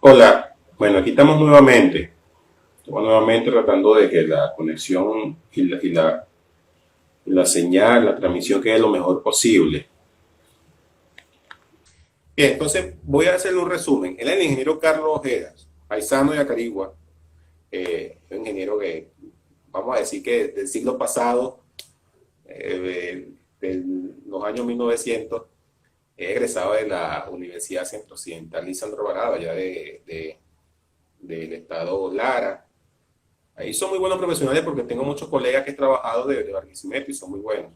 Hola, bueno, aquí estamos nuevamente. Estamos nuevamente tratando de que la conexión y la señal, la transmisión quede lo mejor posible. Bien, entonces voy a hacerle un resumen. Él es el ingeniero Carlos Ojeda, paisano de Acarigua, un ingeniero que, vamos a decir que del siglo pasado, de los años 1900, es egresado de la Universidad Centro Occidental Lisandro Varado, allá del estado Lara. Ahí son muy buenos profesionales porque tengo muchos colegas que he trabajado de Barquisimeto y son muy buenos.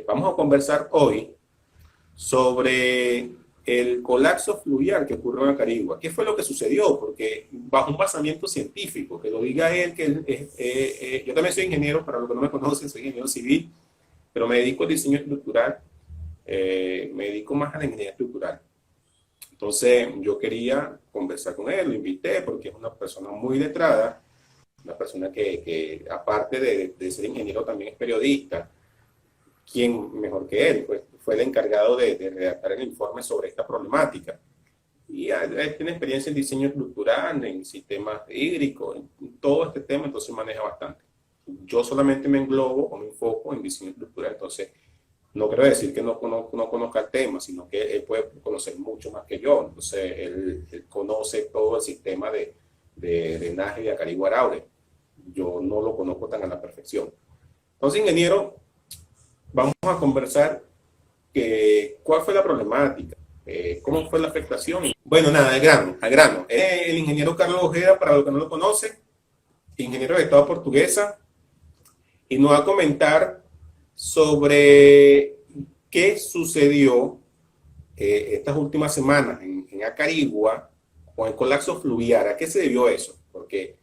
Vamos a conversar hoy sobre el colapso fluvial que ocurrió en Acarigua. ¿Qué fue lo que sucedió? Porque bajo un basamiento científico, que lo diga él, yo también soy ingeniero, para los que no me conocen, soy ingeniero civil, pero me dedico al diseño estructural, me dedico más a la ingeniería estructural. Entonces yo quería conversar con él, lo invité porque es una persona muy letrada, una persona que aparte de ser ingeniero también es periodista. ¿Quién mejor que él? Pues fue el encargado de redactar el informe sobre esta problemática. Y él tiene experiencia en diseño estructural, en sistemas hídricos, en todo este tema, entonces maneja bastante. Yo solamente me englobo o me enfoco en diseño estructural, entonces no quiero decir que no conozca el tema, sino que él puede conocer mucho más que yo. Entonces él conoce todo el sistema de drenaje de Acarigua-Araure. Yo no lo conozco tan a la perfección. Entonces, ingeniero, vamos a conversar cuál fue la problemática, cómo fue la afectación. Bueno, nada, al grano. El ingeniero Carlos Ojeda, para los que no lo conocen, ingeniero de Estado portuguesa, y nos va a comentar sobre qué sucedió estas últimas semanas en Acarigua con el colapso fluvial. ¿A qué se debió eso? Porque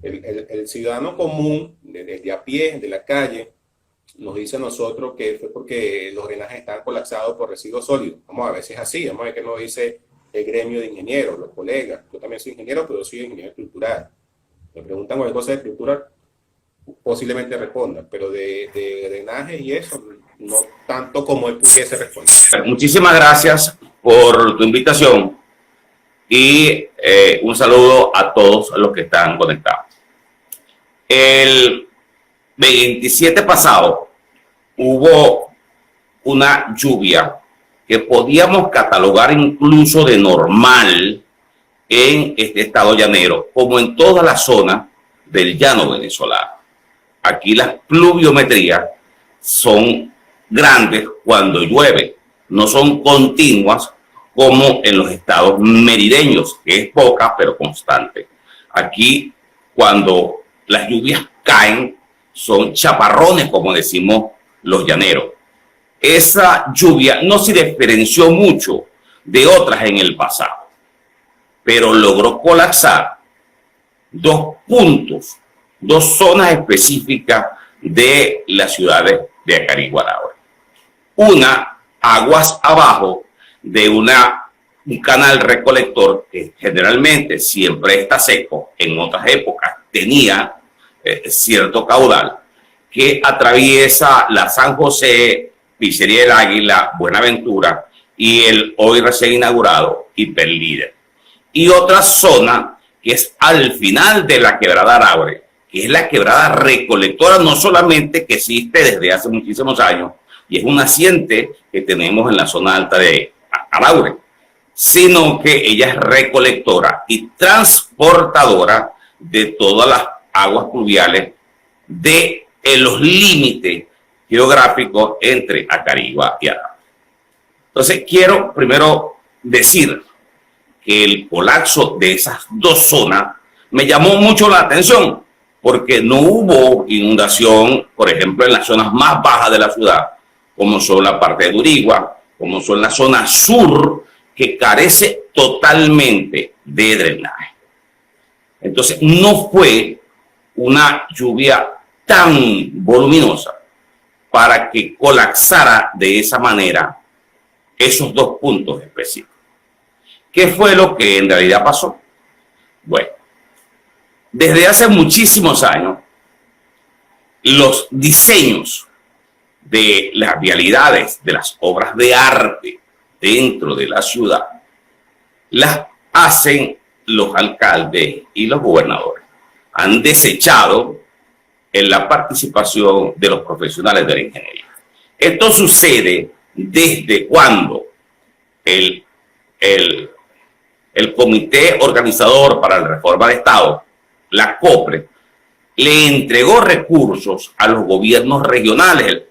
el ciudadano común, desde a pie, de la calle, nos dice a nosotros que fue porque los drenajes estaban colapsados por residuos sólidos. Vamos a ver si es así, vamos a ver qué nos dice el gremio de ingenieros, los colegas. Yo también soy ingeniero, pero yo soy ingeniero estructural. Me preguntan cualquier cosa de estructura, posiblemente responda, pero de drenaje y eso, no tanto como él pudiese responder. Muchísimas gracias por tu invitación y un saludo a todos los que están conectados. El 27 pasado hubo una lluvia que podíamos catalogar incluso de normal en este estado llanero, como en toda la zona del llano venezolano. Aquí las pluviometrías son grandes cuando llueve, no son continuas como en los estados merideños, que es poca pero constante. Aquí, cuando las lluvias caen, son chaparrones, como decimos los llaneros. Esa lluvia no se diferenció mucho de otras en el pasado, pero logró colapsar dos puntos, dos zonas específicas de las ciudades de Acarigua-Araure. Una, aguas abajo de un canal recolector que generalmente siempre está seco, en otras épocas tenía cierto caudal, que atraviesa la San José, Pizzería del Águila, Buenaventura y el hoy recién inaugurado Hiperlíder. Y otra zona que es al final de la quebrada Araure, que es la quebrada recolectora, no solamente que existe desde hace muchísimos años, y es un naciente que tenemos en la zona alta de Araure, sino que ella es recolectora y transportadora de todas las aguas pluviales de los límites geográficos entre Acarigua y Araure. Entonces quiero primero decir que el colapso de esas dos zonas me llamó mucho la atención, porque no hubo inundación, por ejemplo, en las zonas más bajas de la ciudad, como son la parte de Durigua, como son la zona sur, que carece totalmente de drenaje. Entonces, no fue una lluvia tan voluminosa para que colapsara de esa manera esos dos puntos específicos. ¿Qué fue lo que en realidad pasó? Bueno, desde hace muchísimos años, los diseños de las vialidades, de las obras de arte dentro de la ciudad, las hacen los alcaldes y los gobernadores. Han desechado en la participación de los profesionales de la ingeniería. Esto sucede desde cuando el Comité Organizador para la Reforma de Estado, la COPRE, le entregó recursos a los gobiernos regionales,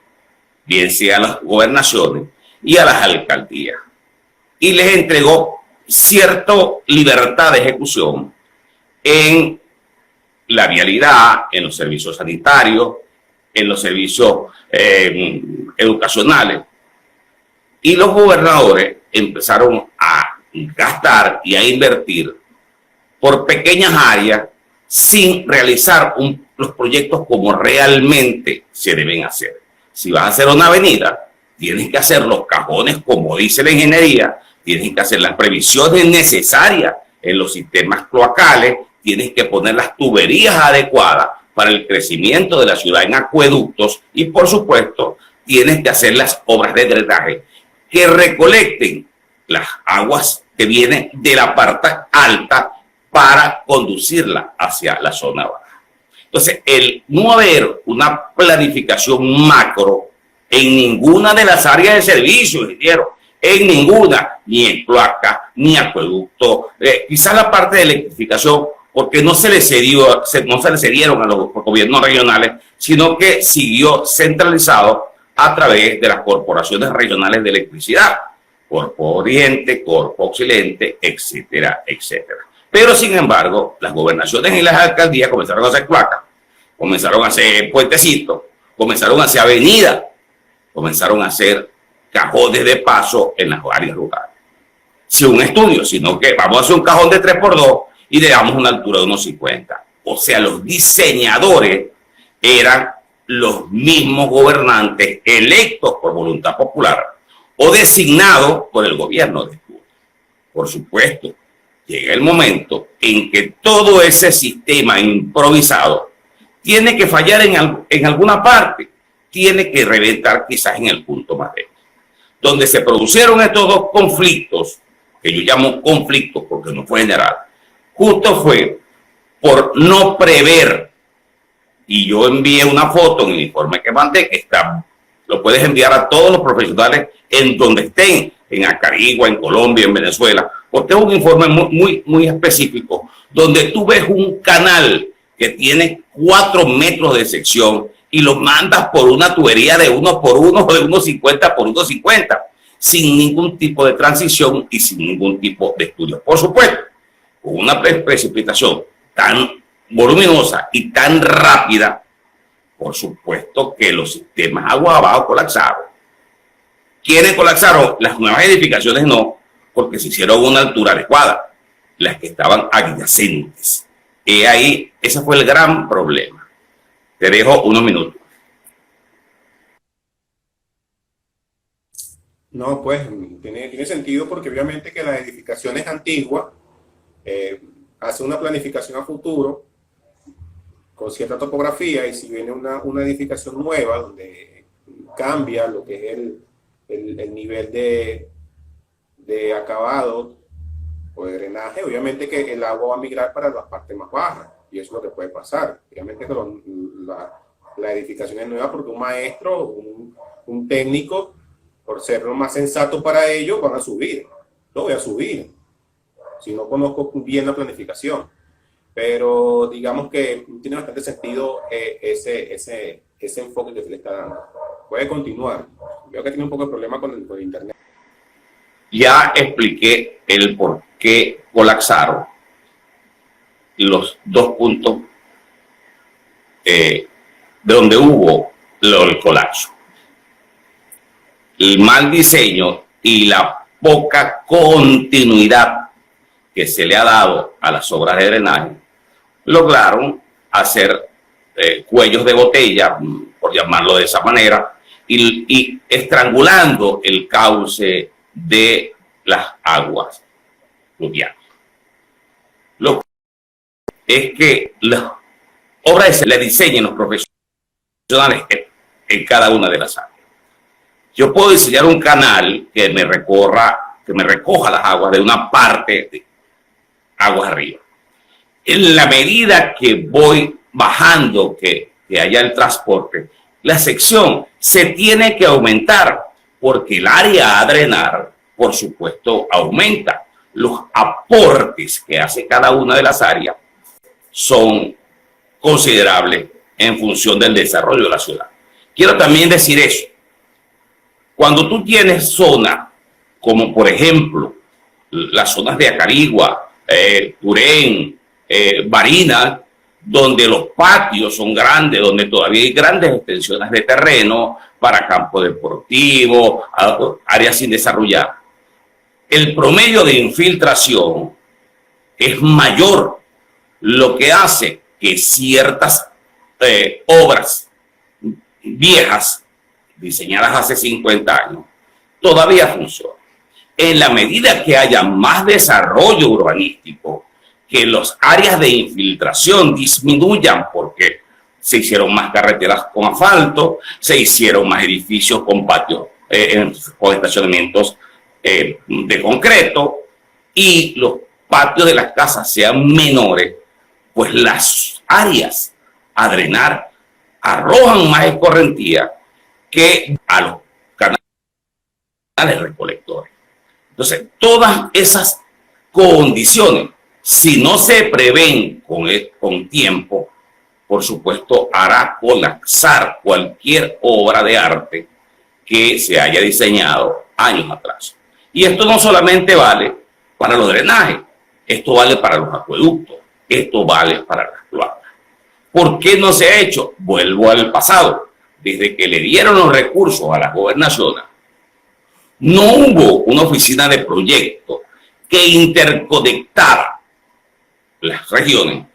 bien sea a las gobernaciones y a las alcaldías, y les entregó cierta libertad de ejecución en la vialidad, en los servicios sanitarios, en los servicios educacionales. Y los gobernadores empezaron a gastar y a invertir por pequeñas áreas sin realizar los proyectos como realmente se deben hacer. Si vas a hacer una avenida, tienes que hacer los cajones como dice la ingeniería, tienes que hacer las previsiones necesarias en los sistemas cloacales, tienes que poner las tuberías adecuadas para el crecimiento de la ciudad en acueductos y, por supuesto, tienes que hacer las obras de drenaje que recolecten las aguas que vienen de la parte alta para conducirla hacia la zona baja. Entonces, el no haber una planificación macro en ninguna de las áreas de servicio, ingeniero, en ninguna, ni en cloaca, ni acueducto, quizás la parte de electrificación, porque no se le cedieron a los gobiernos regionales, sino que siguió centralizado a través de las corporaciones regionales de electricidad, Corpo Oriente, Corpo Occidente, etcétera, etcétera. Pero, sin embargo, las gobernaciones y las alcaldías comenzaron a hacer placas, comenzaron a hacer puentecitos, comenzaron a hacer avenidas, comenzaron a hacer cajones de paso en las áreas rurales. Sin un estudio, sino que vamos a hacer un cajón de 3x2 y le damos una altura de unos 50. O sea, los diseñadores eran los mismos gobernantes electos por voluntad popular o designados por el gobierno de turno. Por supuesto, llega el momento en que todo ese sistema improvisado tiene que fallar en alguna parte, tiene que reventar quizás en el punto más débil. Donde se produjeron estos dos conflictos, que yo llamo conflictos porque no fue general, justo fue por no prever. Y yo envié una foto en el informe que mandé, que está, lo puedes enviar a todos los profesionales en donde estén, en Acarigua, en Colombia, en Venezuela, porque es un informe muy específico, donde tú ves un canal que tiene 4 metros de sección y lo mandas por una tubería de 1 por 1 o de 1,50 por 1,50, sin ningún tipo de transición y sin ningún tipo de estudio. Por supuesto, con una precipitación tan voluminosa y tan rápida, por supuesto que los sistemas agua abajo colapsaron. ¿Quiénes colapsaron? Las nuevas edificaciones no, porque se hicieron a una altura adecuada, las que estaban adyacentes. Y ahí, ese fue el gran problema. Te dejo unos minutos. No, pues tiene sentido porque obviamente que las edificaciones antiguas hacen una planificación a futuro con cierta topografía, y si viene una edificación nueva donde cambia lo que es el nivel de acabado o de drenaje, obviamente que el agua va a migrar para las partes más bajas, y eso es lo que puede pasar. Obviamente que la edificación es nueva porque un maestro, un técnico, por ser lo más sensato para ellos, van a subir. Lo voy a subir, si no conozco bien la planificación. Pero digamos que tiene bastante sentido ese enfoque que se le está dando. Puede continuar. Veo que tiene un poco de problema con el internet. Ya expliqué el por qué colapsaron los dos puntos de donde hubo el colapso. El mal diseño y la poca continuidad que se le ha dado a las obras de drenaje lograron hacer cuellos de botella, por llamarlo de esa manera, y estrangulando el cauce de las aguas pluviales. Lo que es que las obras se le diseñen los profesionales en cada una de las áreas. Yo puedo diseñar un canal que me recoja las aguas de una parte aguas arriba. En la medida que voy bajando, que haya el transporte, la sección se tiene que aumentar porque el área a drenar, por supuesto, aumenta. Los aportes que hace cada una de las áreas son considerables en función del desarrollo de la ciudad. Quiero también decir eso. Cuando tú tienes zonas, como por ejemplo las zonas de Acarigua, Turén, Barinas, donde los patios son grandes, donde todavía hay grandes extensiones de terreno para campo deportivo, áreas sin desarrollar, el promedio de infiltración es mayor, lo que hace que ciertas obras viejas, diseñadas hace 50 años, todavía funcionan. En la medida que haya más desarrollo urbanístico, que las áreas de infiltración disminuyan porque se hicieron más carreteras con asfalto, se hicieron más edificios con patios, con estacionamientos de concreto, y los patios de las casas sean menores, pues las áreas a drenar arrojan más escorrentía que a los canales recolectores. Entonces, todas esas condiciones, si no se prevén con tiempo, por supuesto, hará colapsar cualquier obra de arte que se haya diseñado años atrás. Y esto no solamente vale para los drenajes, esto vale para los acueductos, esto vale para las cloacas. ¿Por qué no se ha hecho? Vuelvo al pasado. Desde que le dieron los recursos a las gobernaciones, no hubo una oficina de proyecto que interconectara las regiones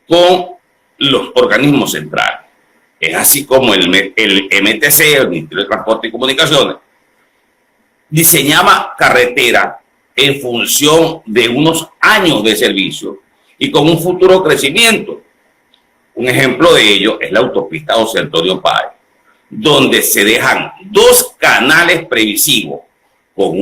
con los organismos centrales. Es así como el MTC, el Ministerio de Transporte y Comunicaciones, diseñaba carretera en función de unos años de servicio y con un futuro crecimiento. Un ejemplo de ello es la autopista José Antonio Páez, donde se dejan 2 canales previsivos con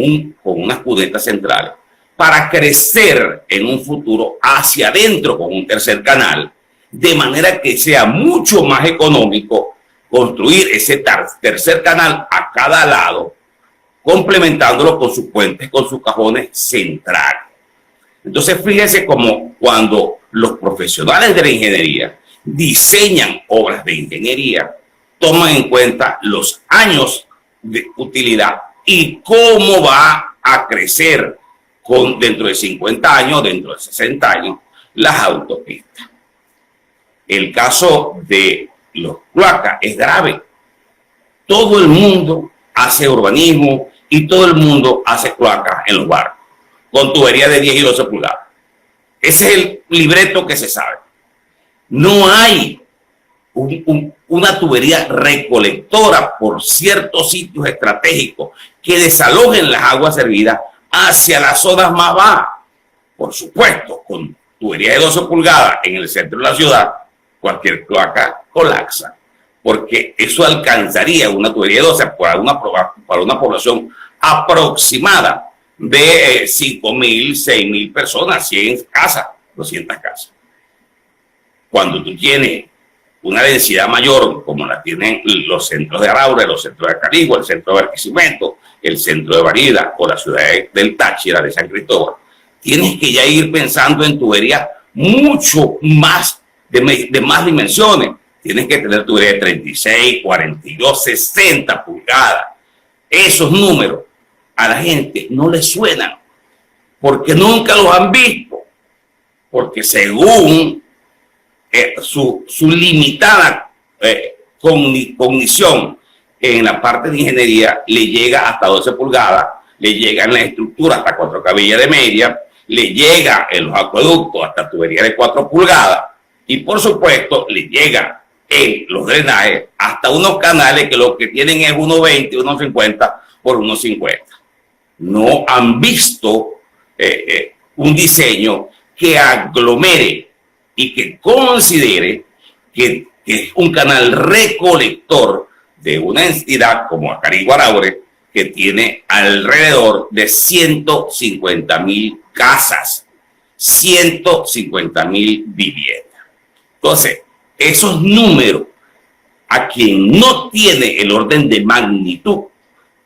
unas cunetas centrales para crecer en un futuro hacia adentro con un tercer canal, de manera que sea mucho más económico construir ese tercer canal a cada lado, complementándolo con sus puentes, con sus cajones centrales. Entonces, fíjense cómo cuando los profesionales de la ingeniería diseñan obras de ingeniería, toman en cuenta los años de utilidad y cómo va a crecer dentro de 50 años, dentro de 60 años, las autopistas. El caso de los cloacas es grave. Todo el mundo hace urbanismo y todo el mundo hace cloacas en los barrios, con tuberías de 10 y 12 pulgadas. Ese es el libreto que se sabe. No hay una tubería recolectora por ciertos sitios estratégicos que desalojen las aguas servidas hacia las zonas más bajas. Por supuesto, con tuberías de 12 pulgadas en el centro de la ciudad, cualquier cloaca colapsa, porque eso alcanzaría una tubería de 12 para una población aproximada de 5.000, 6.000 personas, 100 casas, 200 casas. Cuando tú tienes una densidad mayor, como la tienen los centros de Araure, los centros de Acarigua, el centro de Barquisimeto, el centro de Barida o la ciudad del Táchira, de San Cristóbal, tienes que ya ir pensando en tuberías mucho más, de más dimensiones. Tienes que tener tuberías de 36, 42, 60 pulgadas. Esos números a la gente no les suenan, porque nunca los han visto, porque según su limitada cognición en la parte de ingeniería, le llega hasta 12 pulgadas, le llega en la estructura hasta 4 cabillas de media, le llega en los acueductos hasta tubería de 4 pulgadas y por supuesto le llega en los drenajes hasta unos canales que lo que tienen es 1,20, 1,50 por 1,50. No han visto un diseño que aglomere y que considere que es un canal recolector de una entidad como Acarigua Araure, que tiene alrededor de 150.000 casas. 150.000 viviendas. Entonces, esos números, a quien no tiene el orden de magnitud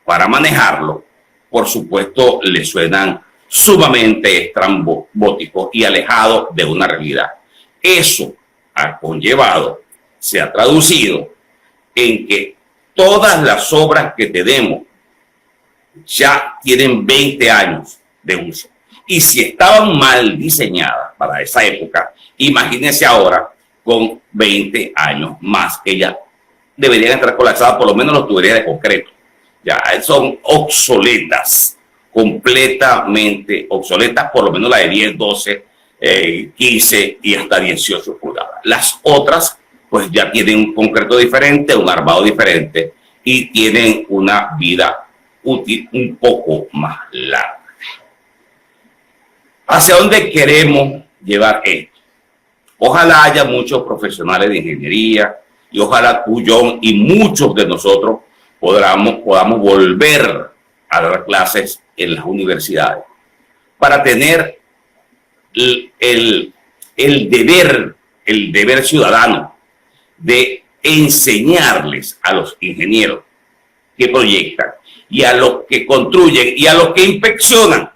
para manejarlo, por supuesto, le suenan sumamente estrambóticos y alejados de una realidad. Eso ha conllevado, se ha traducido en que todas las obras que tenemos ya tienen 20 años de uso. Y si estaban mal diseñadas para esa época, imagínense ahora con 20 años más que ya deberían estar colapsadas, por lo menos las tuberías de concreto. Ya son obsoletas, completamente obsoletas, por lo menos la de 10, 12, 15 y hasta 18 pulgadas. Las otras pues ya tienen un concreto diferente, un armado diferente y tienen una vida útil un poco más larga. ¿Hacia dónde queremos llevar esto? Ojalá haya muchos profesionales de ingeniería y ojalá tú, John, y muchos de nosotros podamos volver a dar clases en las universidades para tener el deber ciudadano de enseñarles a los ingenieros que proyectan y a los que construyen y a los que inspeccionan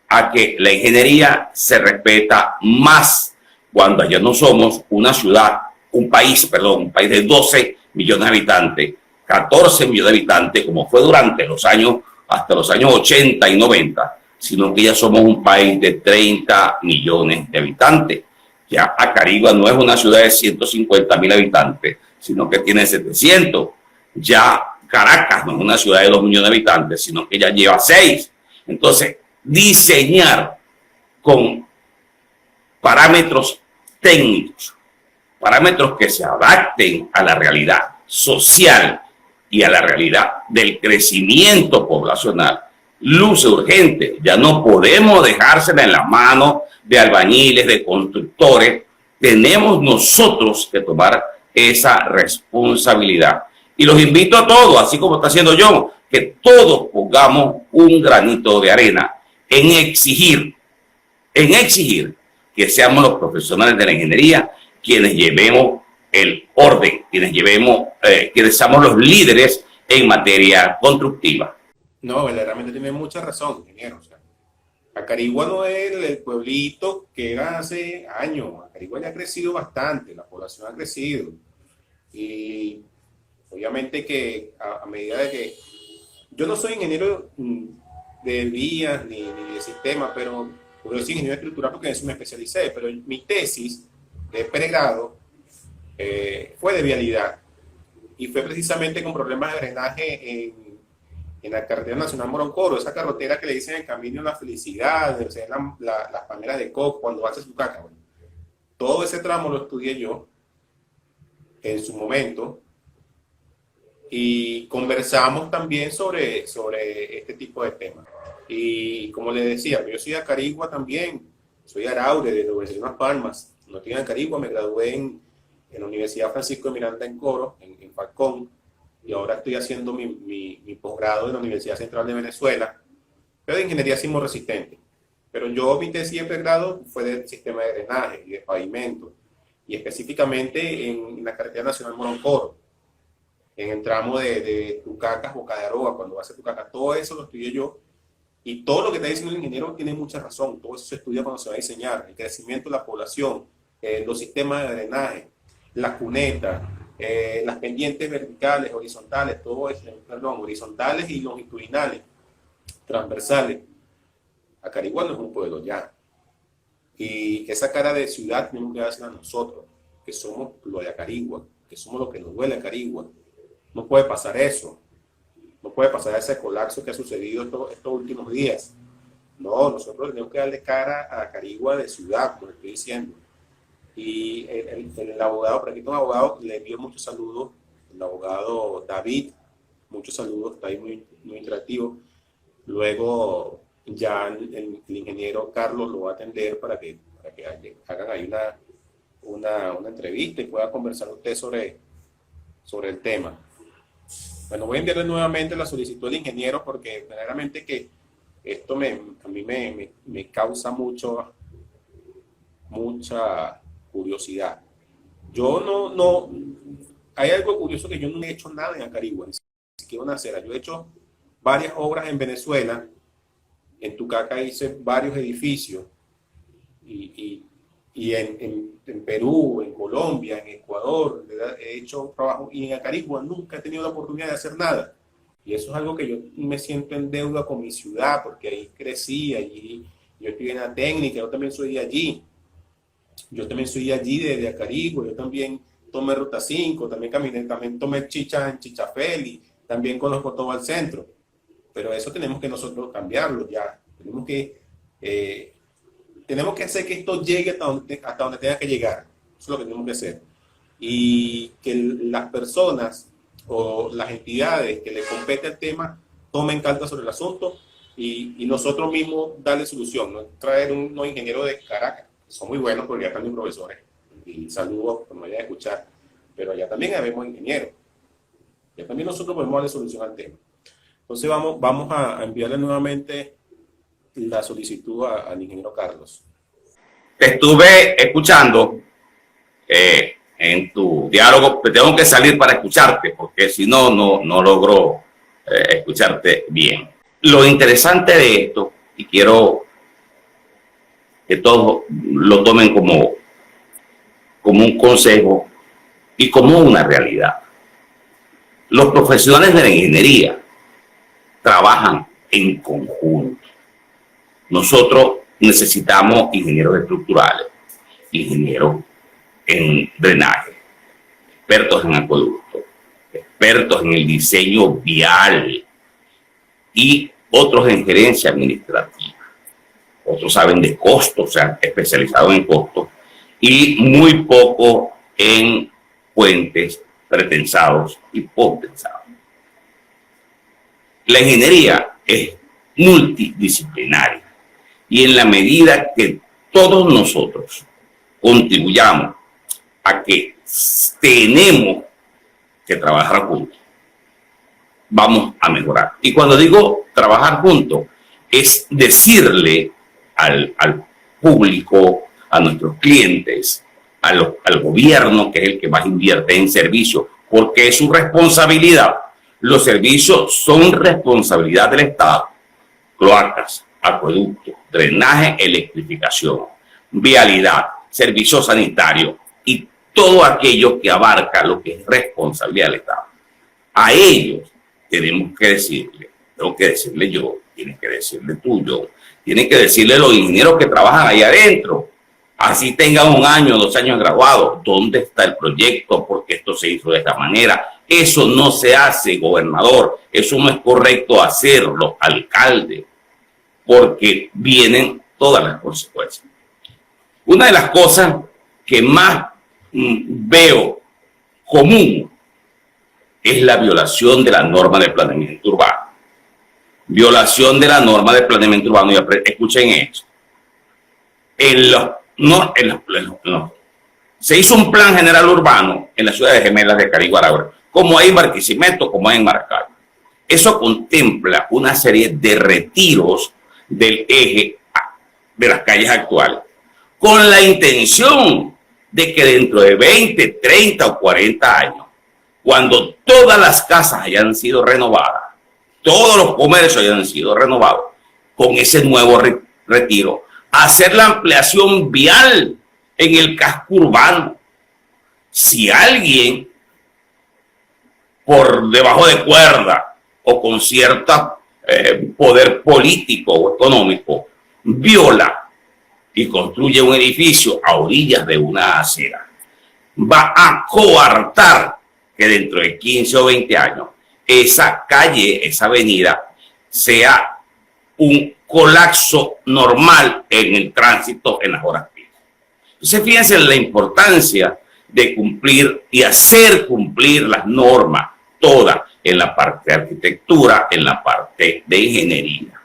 a que la ingeniería se respeta más cuando ya no somos una ciudad, un país de 12 millones de habitantes, 14 millones de habitantes, como fue durante los años, hasta los años 80 y 90, sino que ya somos un país de 30 millones de habitantes. Ya Acarigua no es una ciudad de 150.000 habitantes, sino que tiene 700. Ya Caracas no es una ciudad de 2 millones de habitantes, sino que ya lleva 6. Entonces, diseñar con parámetros técnicos, parámetros que se adapten a la realidad social y a la realidad del crecimiento poblacional, luce urgente. Ya no podemos dejársela en las manos de albañiles, de constructores. Tenemos nosotros que tomar esa responsabilidad. Y los invito a todos, así como está haciendo John, que todos pongamos un granito de arena en exigir que seamos los profesionales de la ingeniería quienes llevemos el orden, quienes seamos los líderes en materia constructiva. No, verdaderamente tiene mucha razón, ingeniero. O sea, Acarigua no es el pueblito que era hace años. Acarigua ya ha crecido bastante, la población ha crecido. Y obviamente que a medida de que... Yo no soy ingeniero de vías ni de sistemas, pero yo soy ingeniero estructural porque en eso me especialicé. Pero mi tesis de pregrado fue de vialidad y fue precisamente con problemas de drenaje en la carretera nacional Moroncoro, esa carretera que le dicen el camino de la felicidad, o sea, las palmeras de coco cuando haces tu caca. Bueno, todo ese tramo lo estudié yo en su momento y conversamos también sobre este tipo de temas. Y como les decía, yo soy de Acarigua también, soy araure de la Universidad de Las Palmas, no estoy en Acarigua, me gradué en la Universidad Francisco de Miranda en Coro, en Falcón, y ahora estoy haciendo mi posgrado en la Universidad Central de Venezuela, pero de ingeniería sismo resistente. Pero yo mi tesis de pregrado fue del sistema de drenaje y de pavimento, y específicamente en la carretera nacional Moroncoro, en el tramo de Tucacas, Boca de Aroa, cuando vas a Tucacas, todo eso lo estudié yo, y todo lo que está diciendo el ingeniero tiene mucha razón, todo eso se estudia cuando se va a diseñar, el crecimiento de la población, los sistemas de drenaje, las cunetas, las pendientes verticales, horizontales, todo eso, perdón, horizontales y longitudinales, transversales. Acarigua no es un pueblo ya. Y esa cara de ciudad tenemos que dársela a nosotros, que somos lo de Acarigua, que somos lo que nos duele a Acarigua. No puede pasar eso. No puede pasar ese colapso que ha sucedido estos últimos días. No, nosotros tenemos que darle cara a Acarigua de ciudad, como estoy diciendo. Y el abogado, por aquí un abogado, le envió muchos saludos, el abogado David, muchos saludos, está ahí muy interactivo. Luego ya el ingeniero Carlos lo va a atender para que hagan ahí una entrevista y pueda conversar usted sobre el tema. Bueno, voy a enviarle nuevamente la solicitud al ingeniero porque verdaderamente que Esto a mí me causa mucha curiosidad. Yo hay algo curioso que yo no he hecho nada en Acarigua, ni siquiera una acera. Yo he hecho varias obras en Venezuela, en Tucaca hice varios edificios, y en Perú, en Colombia, en Ecuador, he hecho trabajo, y en Acarigua nunca he tenido la oportunidad de hacer nada. Y eso es algo que yo me siento en deuda con mi ciudad, porque ahí crecí, allí yo estoy en la técnica, yo también soy de allí. Yo también soy de allí, de Acarigua, yo también tomé Ruta 5, también caminé, también tomé chicha en Chichafel y también conozco todo el centro. Pero eso tenemos que nosotros cambiarlo ya. Tenemos que hacer que esto llegue hasta donde tenga que llegar. Eso es lo que tenemos que hacer. Y que las personas o las entidades que le compete el tema tomen cartas sobre el asunto y nosotros mismos darle solución. No traer unos ingenieros de Caracas, que son muy buenos porque ya están mis profesores. Y saludos, que me vayan a escuchar. Pero allá también habemos ingenieros. Ya también nosotros podemos darle solución al tema. Entonces vamos a enviarle nuevamente la solicitud al ingeniero Carlos. Te estuve escuchando en tu diálogo, pero tengo que salir para escucharte, porque si no, no logro escucharte bien. Lo interesante de esto, y quiero que todos lo tomen como un consejo y como una realidad. Los profesionales de la ingeniería trabajan en conjunto. Nosotros necesitamos ingenieros estructurales, ingenieros en drenaje, expertos en acueducto, expertos en el diseño vial y otros en gerencia administrativa. Otros saben de costos, o sea, especializados en costos, y muy poco en puentes pretensados y potensados. La ingeniería es multidisciplinaria y en la medida que todos nosotros contribuyamos a que tenemos que trabajar juntos, vamos a mejorar. Y cuando digo trabajar juntos, es decirle al público, a nuestros clientes, al gobierno, que es el que más invierte en servicios, porque es su responsabilidad. Los servicios son responsabilidad del Estado. Cloacas, acueductos, drenaje, electrificación, vialidad, servicios sanitarios y todo aquello que abarca lo que es responsabilidad del Estado. A ellos tenemos que decirle, tengo que decirle yo, tienes que decirle tú, yo, tienen que decirle los ingenieros que trabajan ahí adentro, así tengan 1 año, 2 años graduados, ¿dónde está el proyecto? Porque esto se hizo de esta manera. Eso no se hace, gobernador, eso no es correcto hacerlo, alcalde, porque vienen todas las consecuencias. Una de las cosas que más veo común es la violación de la norma de planeamiento urbano. Violación de la norma de planeamiento urbano, y escuchen esto. Se hizo un plan general urbano en las ciudades gemelas de Carigua, como hay en Barquisimeto, como hay en Maracaibo. Eso contempla una serie de retiros del eje de las calles actuales, con la intención de que dentro de 20, 30 o 40 años, cuando todas las casas hayan sido renovadas, todos los comercios hayan sido renovados, con ese nuevo retiro, hacer la ampliación vial en el casco urbano. Si alguien, por debajo de cuerda o con cierto poder político o económico, viola y construye un edificio a orillas de una acera, va a coartar que dentro de 15 o 20 años esa calle, esa avenida, sea un colapso normal en el tránsito en las horas pico. Entonces, fíjense en la importancia de cumplir y hacer cumplir las normas, todas, en la parte de arquitectura, en la parte de ingeniería.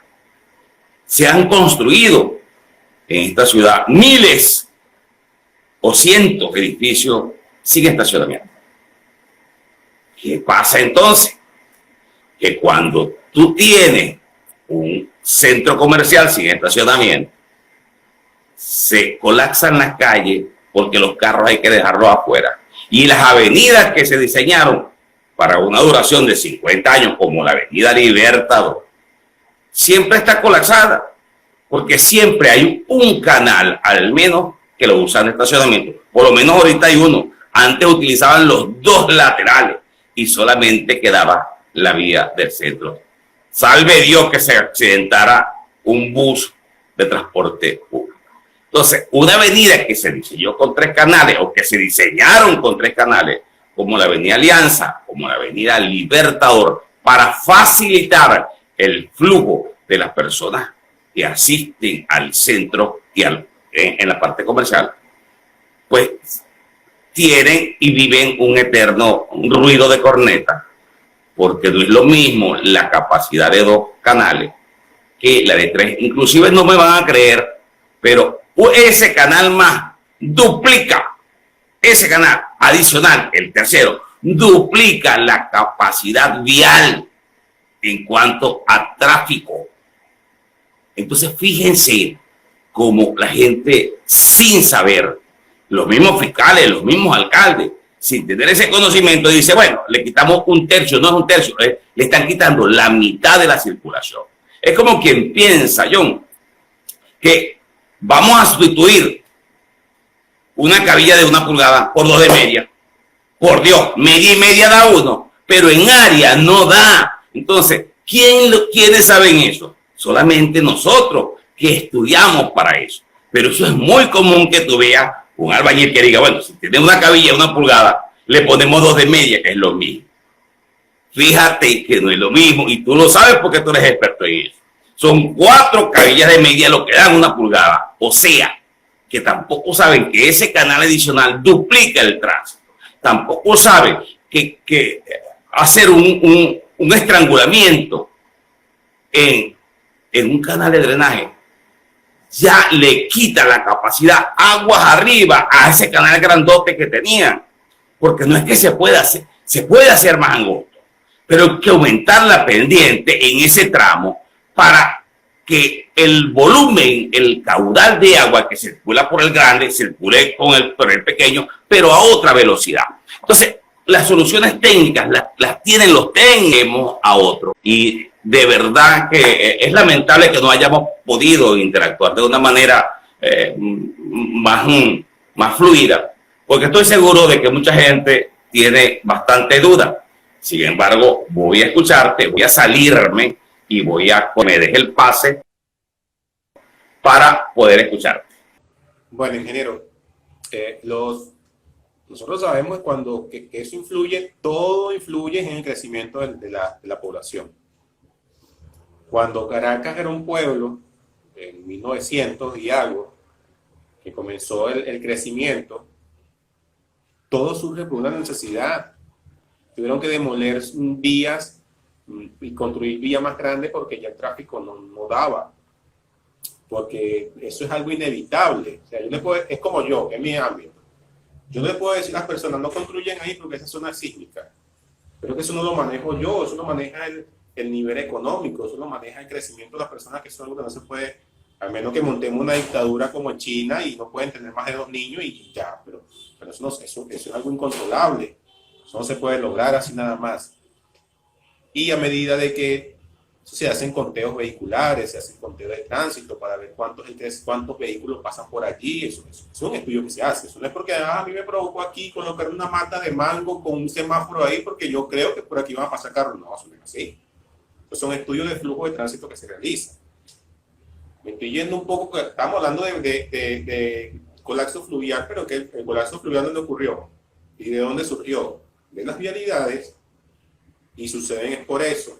Se han construido en esta ciudad miles o cientos de edificios sin estacionamiento. ¿Qué pasa entonces? Que cuando tú tienes un centro comercial sin estacionamiento, se colapsan las calles porque los carros hay que dejarlos afuera. Y las avenidas que se diseñaron para una duración de 50 años, como la avenida Libertador, siempre está colapsada, porque siempre hay un canal, al menos, que lo usan de estacionamiento. Por lo menos ahorita hay uno. Antes utilizaban los dos laterales y solamente quedaba la vía del centro. Salve Dios que se accidentara un bus de transporte público. Entonces, una avenida que se diseñó con 3 canales o que se diseñaron con 3 canales, como la avenida Alianza, como la avenida Libertador, para facilitar el flujo de las personas que asisten al centro y en la parte comercial, pues tienen y viven un eterno ruido de corneta, porque no es lo mismo la capacidad de 2 canales que la de 3. Inclusive no me van a creer, pero ese canal más duplica, ese canal adicional, el tercero, duplica la capacidad vial en cuanto a tráfico. Entonces fíjense cómo la gente, sin saber, los mismos fiscales, los mismos alcaldes, sin tener ese conocimiento, dice, bueno, le quitamos un tercio, no es un tercio, le están quitando la mitad de la circulación. Es como quien piensa, John, que vamos a sustituir una cabilla de 1 pulgada por 2 de media. Por Dios, media y media da 1, pero en área no da. Entonces, ¿quiénes saben eso? Solamente nosotros que estudiamos para eso. Pero eso es muy común que tú veas un albañil que diga, bueno, si tiene una cabilla de 1 pulgada, le ponemos 2 de media, que es lo mismo. Fíjate que no es lo mismo, y tú lo sabes porque tú eres experto en eso. Son 4 cabillas de media lo que dan 1 pulgada. O sea, que tampoco saben que ese canal adicional duplica el tránsito. Tampoco saben que hacer un estrangulamiento en un canal de drenaje ya le quita la capacidad aguas arriba a ese canal grandote que tenían. Porque no es que se pueda hacer, se puede hacer más angosto, pero hay que aumentar la pendiente en ese tramo para que el volumen, el caudal de agua que circula por el grande, circule por el pequeño, pero a otra velocidad. Entonces, las soluciones técnicas las tienen los técnicos a otro. Y de verdad que es lamentable que no hayamos podido interactuar de una manera más fluida, porque estoy seguro de que mucha gente tiene bastante duda. Sin embargo, voy a escucharte, voy a salirme y voy a poner el pase para poder escucharte. Bueno, ingeniero, nosotros sabemos que eso influye, todo influye en el crecimiento de la población. Cuando Caracas era un pueblo, en 1900 y algo, que comenzó el crecimiento, todo surge por una necesidad. Tuvieron que demoler vías y construir vías más grandes porque ya el tráfico no daba. Porque eso es algo inevitable. O sea, es como yo, en mi ámbito. Yo no le puedo decir a las personas, no construyen ahí porque esa zona es sísmica. Pero que eso no lo manejo yo, eso lo maneja el nivel económico, eso lo maneja el crecimiento de las personas, que eso es algo que no se puede, al menos que montemos una dictadura como en China y no pueden tener más de 2 niños y ya. Pero eso es algo incontrolable. Eso no se puede lograr así nada más. Y a medida de que se hacen conteos vehiculares, se hacen conteos de tránsito para ver cuántos vehículos pasan por allí. Eso es un estudio que se hace. Eso no es porque a mí me provocó aquí colocar una mata de mango con un semáforo ahí porque yo creo que por aquí van a pasar carros. No, eso no es así. Esos son estudios de flujo de tránsito que se realizan. Me estoy yendo un poco, estamos hablando de colapso fluvial, pero que el colapso fluvial ¿dónde ocurrió? ¿Y de dónde surgió? De las vialidades, y suceden es por eso.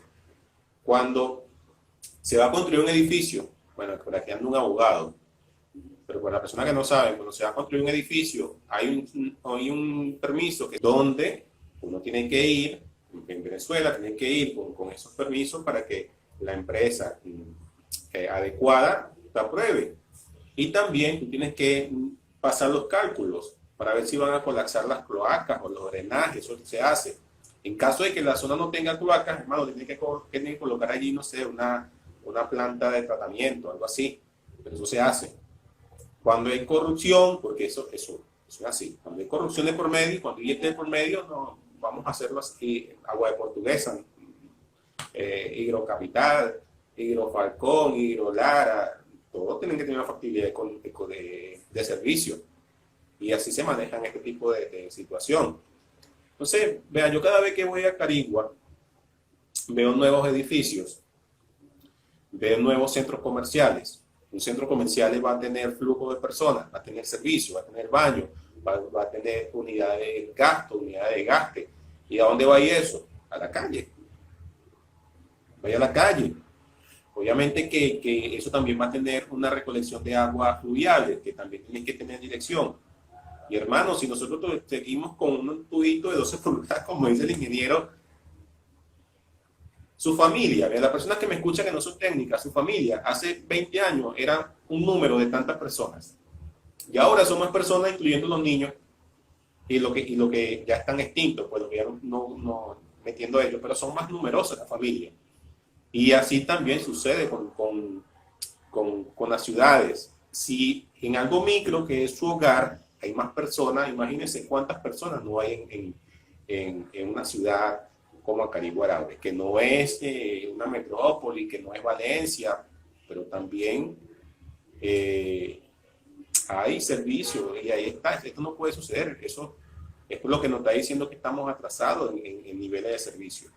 Cuando se va a construir un edificio, bueno, por aquí anda un abogado, pero para la persona que no sabe, cuando se va a construir un edificio, hay un permiso donde uno tiene que ir, en Venezuela tiene que ir con esos permisos para que la empresa adecuada te apruebe. Y también tú tienes que pasar los cálculos para ver si van a colapsar las cloacas o los drenajes, eso se hace. En caso de que la zona no tenga cloacas, hermano, tienen que colocar allí, no sé, una planta de tratamiento, algo así, pero eso se hace. Cuando hay corrupción, porque eso es así, cuando hay corrupción de por medio, cuando hay de por medio, no vamos a hacerlo así, Agua de Portuguesa, Hidrocapital, Hidrofalcón, Hidrolara, todos tienen que tener una factibilidad de servicio. Y así se manejan este tipo de situación. Entonces, vean, yo cada vez que voy a Carigua, veo nuevos edificios, veo nuevos centros comerciales. Un centro comercial va a tener flujo de personas, va a tener servicio, va a tener baño, va a tener unidades de gasto, unidades de gaste. ¿Y a dónde va a ir eso? A la calle. Vaya a la calle. Obviamente que eso también va a tener una recolección de agua fluvial, que también tiene que tener dirección. Y hermano, si nosotros seguimos con un tubito de 12 pulgadas, como dice el ingeniero, su familia, las personas que me escuchan que no son técnicas, su familia, hace 20 años era un número de tantas personas. Y ahora son más personas, incluyendo los niños, y lo que ya están extintos, pues lo que ya no metiendo a ellos, pero son más numerosas las familias. Y así también sucede con las ciudades. Si en algo micro, que es su hogar, hay más personas, imagínense cuántas personas no hay en una ciudad como Acarigua-Araure, que no es una metrópoli, que no es Valencia, pero también hay servicios y ahí está. Esto no puede suceder. Eso es lo que nos está diciendo que estamos atrasados en niveles de servicio.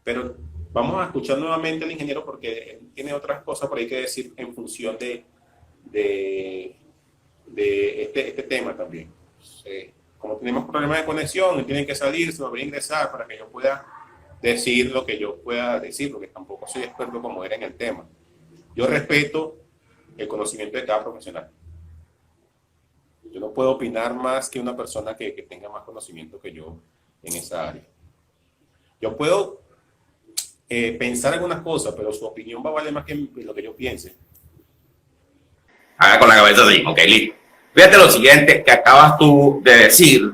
Pero vamos a escuchar nuevamente al ingeniero porque él tiene otras cosas por ahí que decir en función de este tema también. Como tenemos problemas de conexión, él tiene que salir, se va a ingresar para que yo pueda decir lo que yo pueda decir, porque tampoco soy experto como era en el tema. Yo respeto el conocimiento de cada profesional. Yo no puedo opinar más que una persona que tenga más conocimiento que yo en esa área. Yo puedo pensar algunas cosas, pero su opinión va a valer más que lo que yo piense. Haga con la cabeza así, ok, listo. Fíjate lo siguiente que acabas tú de decir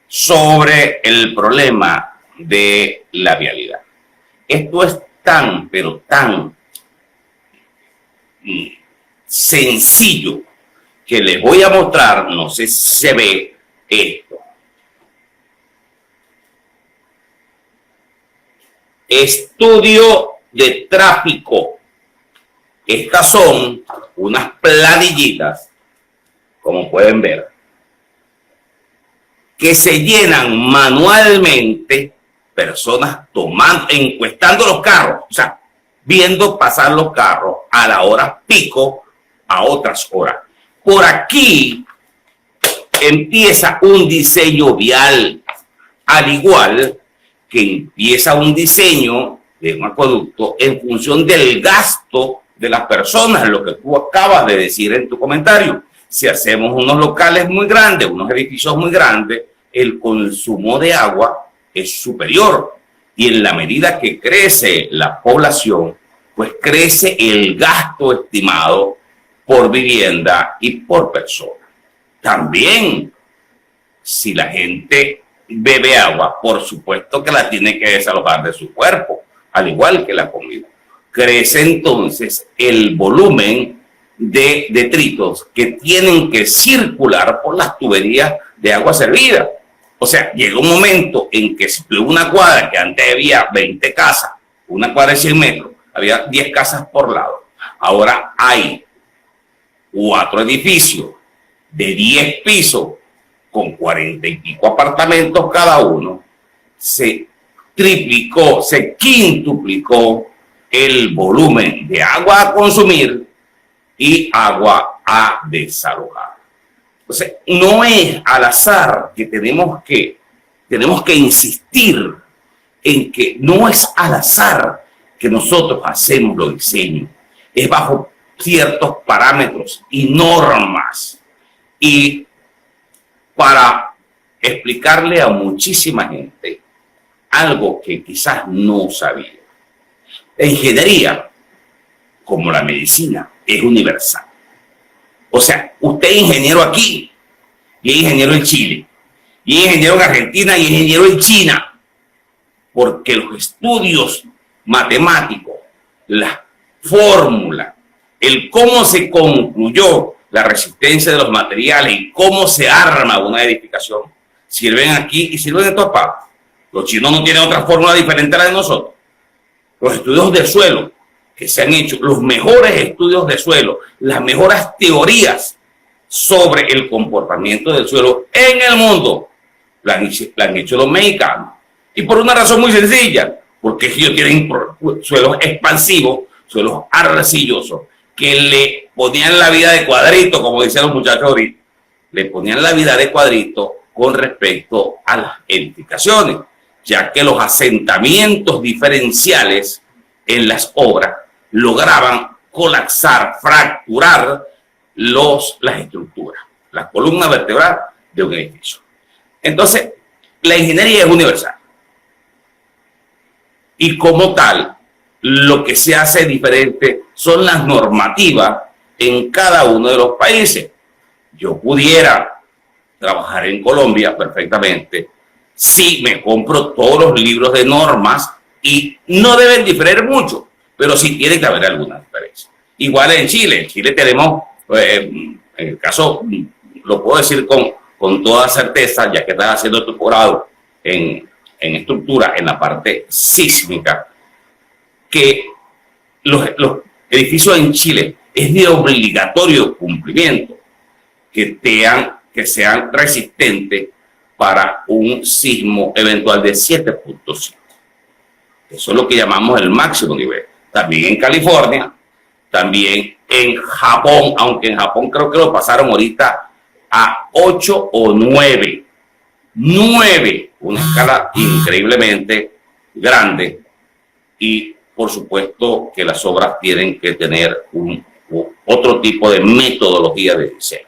sobre el problema de la vialidad. Esto es tan, pero tan sencillo que les voy a mostrar, no sé si se ve esto. Estudio de tráfico. Estas son unas planillitas, como pueden ver, que se llenan manualmente, personas encuestando los carros, o sea, viendo pasar los carros a la hora pico, a otras horas. Por aquí empieza un diseño vial, al igual que empieza un diseño de un acueducto en función del gasto de las personas, lo que tú acabas de decir en tu comentario. Si hacemos unos locales muy grandes, unos edificios muy grandes, el consumo de agua es superior. Y en la medida que crece la población, pues crece el gasto estimado por vivienda y por persona. También, si la gente bebe agua, por supuesto que la tiene que desalojar de su cuerpo, al igual que la comida. Crece entonces el volumen de detritos que tienen que circular por las tuberías de agua servida. O sea, llega un momento en que si tuve una cuadra que antes había 20 casas, una cuadra de 100 metros, había 10 casas por lado. Ahora hay 4 edificios de 10 pisos con 40 y pico apartamentos cada uno. Se triplicó, se quintuplicó el volumen de agua a consumir y agua a desalojar. Entonces, no es al azar que tenemos que insistir en que no es al azar que nosotros hacemos los diseños. Es bajo ciertos parámetros y normas. Y para explicarle a muchísima gente algo que quizás no sabía. La ingeniería, como la medicina, es universal. O sea, usted es ingeniero aquí, y es ingeniero en Chile, y es ingeniero en Argentina, y es ingeniero en China, porque los estudios matemáticos, las fórmula, el cómo se concluyó la resistencia de los materiales y cómo se arma una edificación, sirven aquí y sirven en todas partes. Los chinos no tienen otra fórmula diferente a la de nosotros. Los estudios de suelo que se han hecho, los mejores estudios de suelo, las mejores teorías sobre el comportamiento del suelo en el mundo, la han hecho los mexicanos. Y por una razón muy sencilla, porque ellos tienen suelos expansivos, suelos arcillosos, que le ponían la vida de cuadrito, como decían los muchachos ahorita, le ponían la vida de cuadrito con respecto a las edificaciones, ya que los asentamientos diferenciales en las obras lograban colapsar, fracturar las estructuras, la columna vertebral de un edificio. Entonces, la ingeniería es universal. Y como tal, lo que se hace diferente son las normativas en cada uno de los países. Yo pudiera trabajar en Colombia perfectamente si me compro todos los libros de normas y no deben diferir mucho, pero sí tiene que haber alguna diferencia. Igual en Chile. En Chile tenemos, en el caso, lo puedo decir con toda certeza, ya que estás haciendo tu posgrado en estructura, en la parte sísmica, que los edificios en Chile es de obligatorio cumplimiento que sean resistentes para un sismo eventual de 7.5. Eso es lo que llamamos el máximo nivel. También en California, también en Japón, aunque en Japón creo que lo pasaron ahorita a 8 o 9. 9, una escala increíblemente grande. Y por supuesto que las obras tienen que tener otro tipo de metodología de diseño.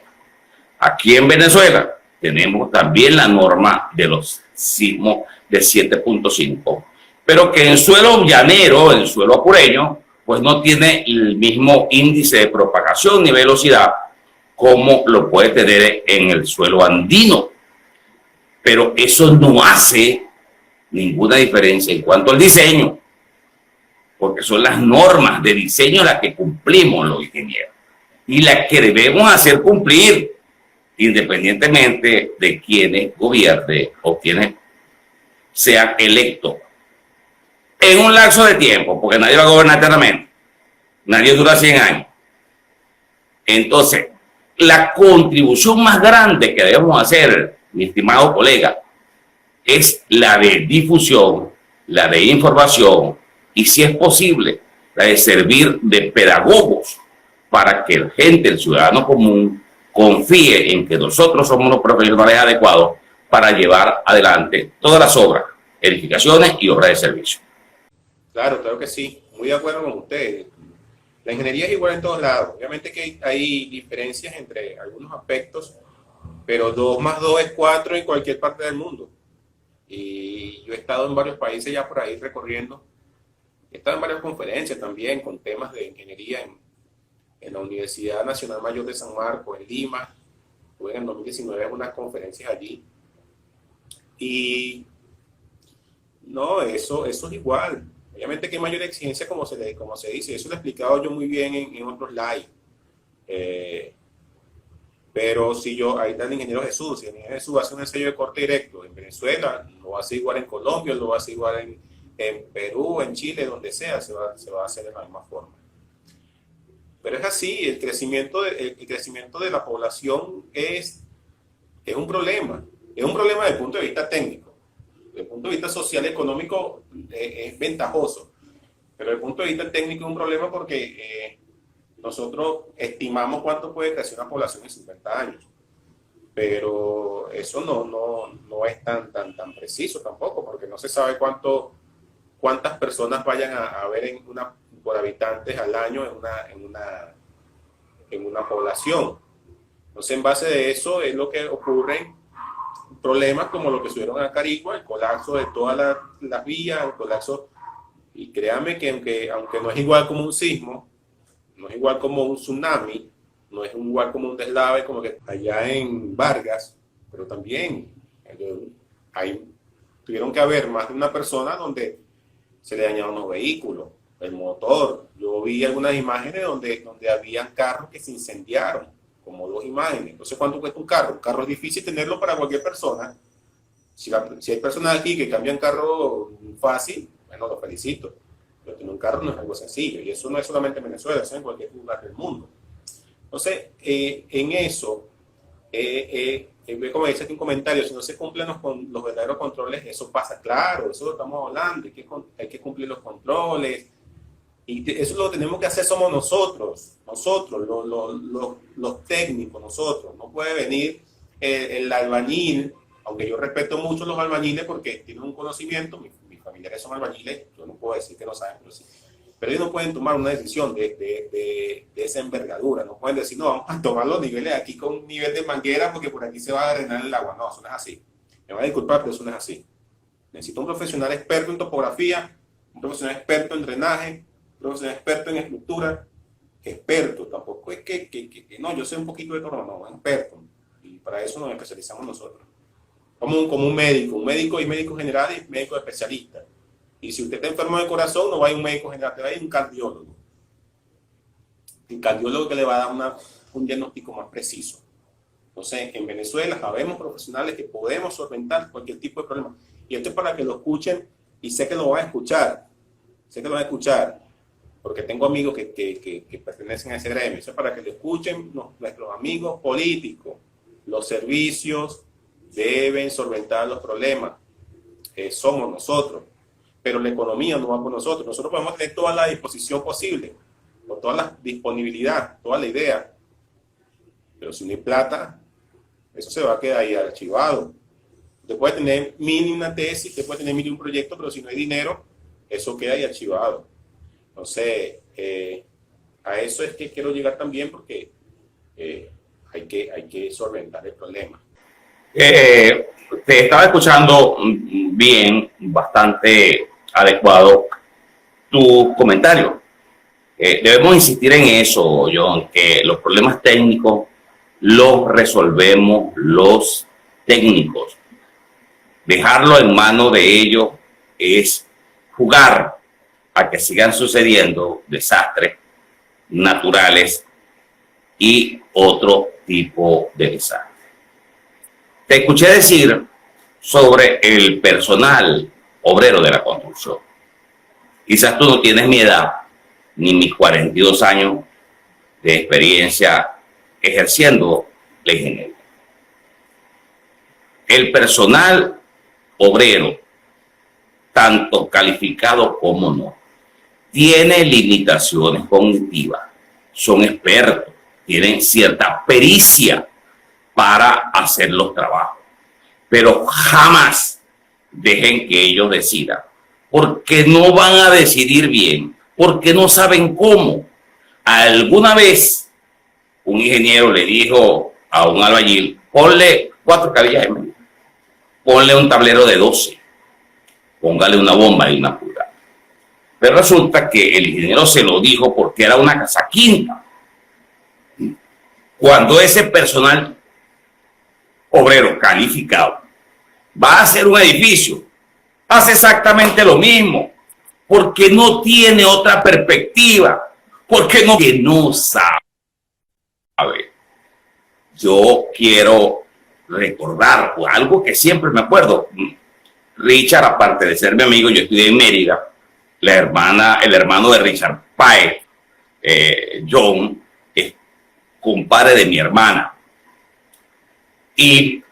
Aquí en Venezuela tenemos también la norma de los sismos de 7.5, pero que en suelo llanero, en suelo apureño, pues no tiene el mismo índice de propagación ni velocidad como lo puede tener en el suelo andino. Pero eso no hace ninguna diferencia en cuanto al diseño, porque son las normas de diseño las que cumplimos los ingenieros y las que debemos hacer cumplir independientemente de quienes gobiernen o quienes sean electos en un lapso de tiempo, porque nadie va a gobernar eternamente, nadie dura 100 años. Entonces, la contribución más grande que debemos hacer, mi estimado colega, es la de difusión, la de información y, si es posible, la de servir de pedagogos para que la gente, el ciudadano común, confíe en que nosotros somos los profesionales adecuados para llevar adelante todas las obras, edificaciones y obras de servicio. Claro, claro que sí. Muy de acuerdo con usted. La ingeniería es igual en todos lados. Obviamente que hay diferencias entre algunos aspectos, pero 2 más 2 es 4 en cualquier parte del mundo. Y yo he estado en varios países ya por ahí recorriendo. He estado en varias conferencias también con temas de ingeniería en la Universidad Nacional Mayor de San Marcos, en Lima. Estuve en el 2019 en unas conferencias allí. Y no, eso es igual. Obviamente que hay mayor exigencia, como se dice. Eso lo he explicado yo muy bien en otros live. Pero si ahí está el ingeniero Jesús. Si el ingeniero Jesús hace un ensayo de corte directo en Venezuela, lo va a hacer igual en Colombia, lo va a hacer igual en Perú, en Chile, donde sea, se va a hacer de la misma forma. Pero es así, el crecimiento de la población es un problema. Es un problema desde el punto de vista técnico. Desde el punto de vista social y económico es ventajoso. Pero desde el punto de vista técnico es un problema porque nosotros estimamos cuánto puede crecer una población en 50 años. Pero eso no es tan preciso tampoco, porque no se sabe cuántas personas vayan a haber por habitantes al año en una población. Entonces, en base de eso es lo que ocurren problemas como lo que subieron a Carigua, el colapso de todas las vías, el colapso. Y créanme que aunque no es igual como un sismo, no es igual como un tsunami, no es igual como un deslave como que allá en Vargas, pero también tuvieron que haber más de una persona donde se le dañaron los vehículos, el motor. Yo vi algunas imágenes donde habían carros que se incendiaron, como 2 imágenes. Entonces, ¿cuánto cuesta un carro? Un carro es difícil tenerlo para cualquier persona. Si hay personas aquí que cambian carro fácil, bueno, los felicito. Pero tener un carro no es algo sencillo. Y eso no es solamente en Venezuela, eso es en cualquier lugar del mundo. Entonces, en eso, como dice aquí un comentario, si no se cumplen los verdaderos controles, eso pasa, claro, eso lo estamos hablando, hay que cumplir los controles, y eso lo tenemos que hacer somos nosotros, los técnicos, nosotros. No puede venir el albañil, aunque yo respeto mucho los albañiles porque tienen un conocimiento, mis familiares son albañiles, yo no puedo decir que no saben, pero sí. Pero ellos no pueden tomar una decisión de esa envergadura, no pueden decir, no, vamos a tomar los niveles aquí con un nivel de manguera porque por aquí se va a drenar el agua. No, eso no es así. Me van a disculpar, pero eso no es así. Necesito un profesional experto en topografía, un profesional experto en drenaje, un profesional experto en estructura, experto, tampoco es que no, yo sé un poquito de todo, no, experto. Y para eso nos especializamos nosotros. Como un médico y médico general y médico especialista. Y si usted está enfermo de corazón, no va a ir un médico general, te va a ir un cardiólogo. El cardiólogo que le va a dar un diagnóstico más preciso. Entonces, en Venezuela sabemos profesionales que podemos solventar cualquier tipo de problema. Y esto es para que lo escuchen, y sé que lo van a escuchar. Sé que lo van a escuchar, porque tengo amigos que pertenecen a ese gremio. Eso es para que lo escuchen nuestros amigos políticos. Los servicios deben solventar los problemas. Somos nosotros. Pero la economía no va por nosotros. Nosotros podemos tener toda la disposición posible, con toda la disponibilidad, toda la idea. Pero si no hay plata, eso se va a quedar ahí archivado. Usted puede tener mínimo una tesis, usted puede tener mínimo un proyecto, pero si no hay dinero, eso queda ahí archivado. Entonces, a eso es que quiero llegar también, porque hay que solventar el problema. Te estaba escuchando bien, bastante adecuado tu comentario. Debemos insistir en eso, John, que los problemas técnicos los resolvemos los técnicos. Dejarlo en manos de ellos es jugar a que sigan sucediendo desastres naturales y otro tipo de desastres. Te escuché decir sobre el personal obrero de la construcción. Quizás tú no tienes mi edad, ni mis 42 años de experiencia ejerciendo la ingeniería. El personal obrero, tanto calificado como no, tiene limitaciones cognitivas, son expertos, tienen cierta pericia para hacer los trabajos, pero jamás dejen que ellos decidan, porque no van a decidir bien, porque no saben cómo. Alguna vez un ingeniero le dijo a un albañil, ponle 4 cabillas en medio, ponle un tablero de 12, póngale una bomba y una pulgada. Pero resulta que el ingeniero se lo dijo porque era una casa quinta. Cuando ese personal obrero calificado va a hacer un edificio, hace exactamente lo mismo, porque no tiene otra perspectiva, porque no sabe. Yo quiero recordar algo que siempre me acuerdo. Richard, aparte de ser mi amigo, yo estudié en Mérida. El hermano de Richard Páez, John, es compadre de mi hermana. Y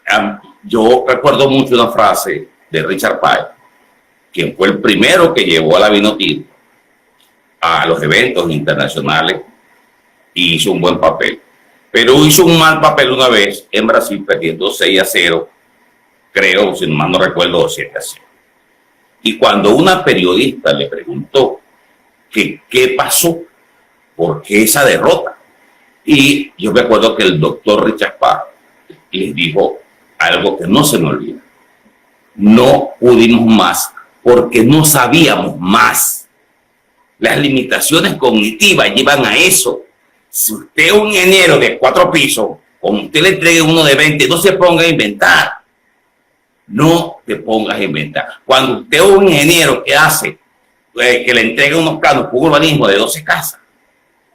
yo recuerdo mucho una frase de Richard Páez, quien fue el primero que llevó a la Vinotinto a los eventos internacionales y hizo un buen papel. Pero hizo un mal papel una vez en Brasil, perdiendo 6-0, creo, si mal no recuerdo, 7-0. Y cuando una periodista le preguntó que qué pasó, por qué esa derrota, y yo me acuerdo que el doctor Richard Páez les dijo algo que no se me olvida: no pudimos más porque no sabíamos más. Las limitaciones cognitivas llevan a eso. Si usted es un ingeniero de 4 pisos, como usted le entregue uno de 20, no se ponga a inventar. No te pongas a inventar. Cuando usted es un ingeniero que hace que le entregue unos planos con urbanismo de 12 casas.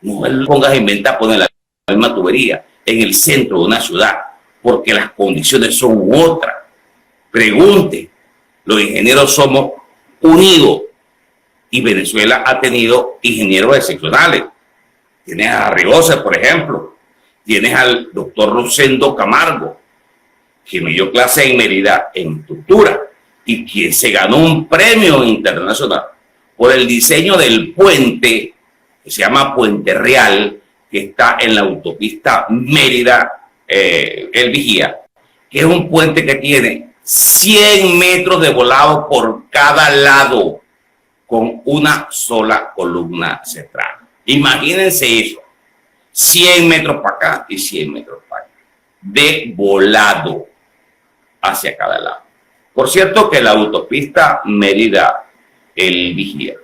No le pongas a inventar poner la misma tubería en el centro de una ciudad, porque las condiciones son otras. Pregunte, los ingenieros somos unidos y Venezuela ha tenido ingenieros excepcionales. Tienes a Rigosa, por ejemplo, tienes al doctor Rosendo Camargo, que me dio clase en Mérida en estructura y quien se ganó un premio internacional por el diseño del puente que se llama Puente Real, que está en la autopista Mérida, El Vigía, que es un puente que tiene 100 metros de volado por cada lado, con una sola columna central. Imagínense eso, 100 metros para acá y 100 metros para acá, de volado hacia cada lado. Por cierto que la autopista Mérida El Vigía,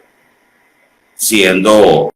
siendo